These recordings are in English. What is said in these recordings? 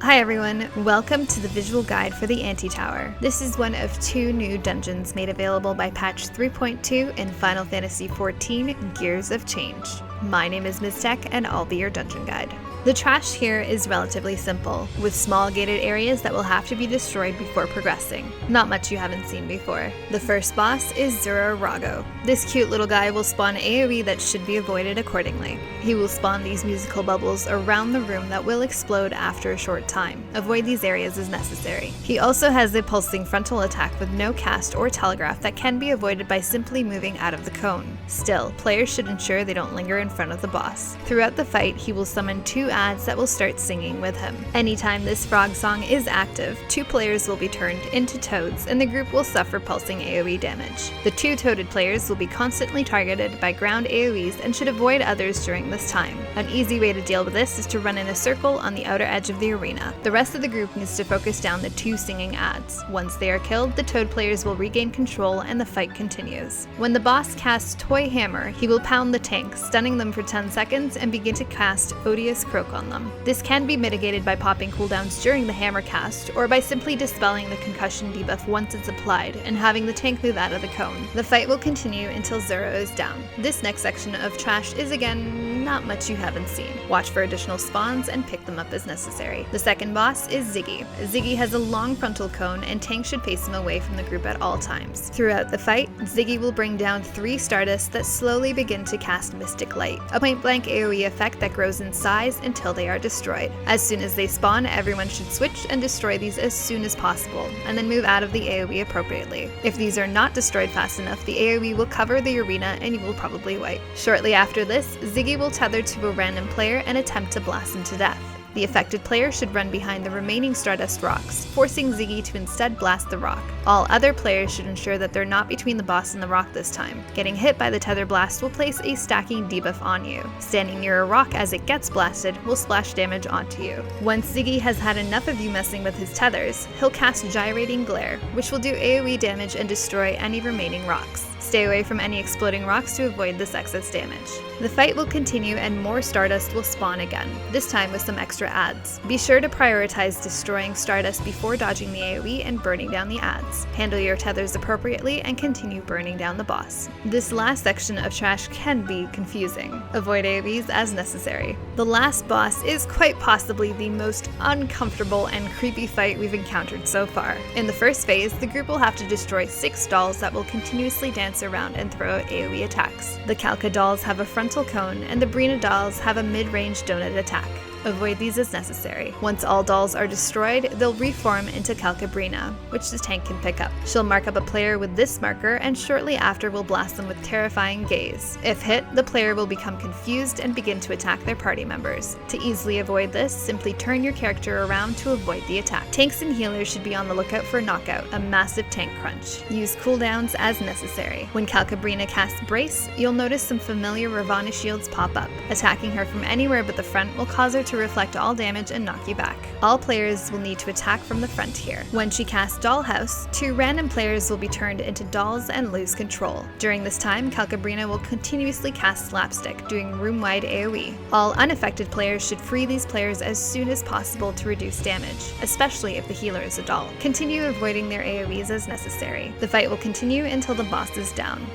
Hi everyone, welcome to the visual guide for the Antitower. This is one of two new dungeons made available by patch 3.2 in Final Fantasy XIV Gears of Change. My name is Ms. Tech and I'll be your dungeon guide. The trash here is relatively simple, with small gated areas that will have to be destroyed before progressing. Not much you haven't seen before. The first boss is Rago. This cute little guy will spawn AoE that should be avoided accordingly. He will spawn these musical bubbles around the room that will explode after a short time. Avoid these areas as necessary. He also has a pulsing frontal attack with no cast or telegraph that can be avoided by simply moving out of the cone. Still, players should ensure they don't linger in front of the boss. Throughout the fight, he will summon two ads that will start singing with him. Anytime this frog song is active, two players will be turned into toads and the group will suffer pulsing AoE damage. The two toaded players will be constantly targeted by ground AoEs and should avoid others during this time. An easy way to deal with this is to run in a circle on the outer edge of the arena. The rest of the group needs to focus down the two singing ads. Once they are killed, the toad players will regain control and the fight continues. When the boss casts Toy Hammer, he will pound the tank, stunning them for 10 seconds and begin to cast Odious Croak on them. This can be mitigated by popping cooldowns during the hammer cast, or by simply dispelling the concussion debuff once it's applied and having the tank move out of the cone. The fight will continue until Zero is down. This next section of trash is again not much you haven't seen. Watch for additional spawns and pick them up as necessary. The second boss is Ziggy. Ziggy has a long frontal cone and tanks should face him away from the group at all times. Throughout the fight, Ziggy will bring down 3 Stardust that slowly begin to cast Mystic Light, a point-blank AoE effect that grows in size until they are destroyed. As soon as they spawn, everyone should switch and destroy these as soon as possible, and then move out of the AoE appropriately. If these are not destroyed fast enough, the AoE will cover the arena and you will probably wipe. Shortly after this, Ziggy will tether to a random player and attempt to blast him to death. The affected player should run behind the remaining Stardust rocks, forcing Ziggy to instead blast the rock. All other players should ensure that they're not between the boss and the rock this time. Getting hit by the tether blast will place a stacking debuff on you. Standing near a rock as it gets blasted will splash damage onto you. Once Ziggy has had enough of you messing with his tethers, he'll cast Gyrating Glare, which will do AoE damage and destroy any remaining rocks. Stay away from any exploding rocks to avoid this excess damage. The fight will continue and more Stardust will spawn again, this time with some extra ads. Be sure to prioritize destroying Stardust before dodging the AoE and burning down the ads. Handle your tethers appropriately and continue burning down the boss. This last section of trash can be confusing. Avoid AoEs as necessary. The last boss is quite possibly the most uncomfortable and creepy fight we've encountered so far. In the first phase, the group will have to destroy 6 dolls that will continuously dance around and throw out AoE attacks. The Kalka dolls have a frontal cone and the Brina dolls have a mid-range donut attack. Avoid these as necessary. Once all dolls are destroyed, they'll reform into Kalka Brina, which the tank can pick up. She'll mark up a player with this marker and shortly after will blast them with Terrifying Gaze. If hit, the player will become confused and begin to attack their party members. To easily avoid this, simply turn your character around to avoid the attack. Tanks and healers should be on the lookout for Knockout, a massive tank crunch. Use cooldowns as necessary. When Kalka Brina casts Brace, you'll notice some familiar Ravana shields pop up. Attacking her from anywhere but the front will cause her to reflect all damage and knock you back. All players will need to attack from the front here. When she casts Dollhouse, 2 random players will be turned into dolls and lose control. During this time, Kalka Brina will continuously cast Slapstick, doing room-wide AoE. All unaffected players should free these players as soon as possible to reduce damage, especially if the healer is a doll. Continue avoiding their AoEs as necessary. The fight will continue until the boss is down.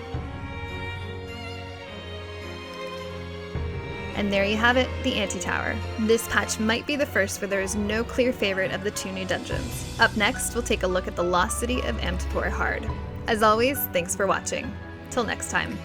And there you have it, the Antitower. This patch might be the first where there is no clear favorite of the 2 new dungeons. Up next, we'll take a look at the lost city of Antitower Hard. As always, thanks for watching. Till next time.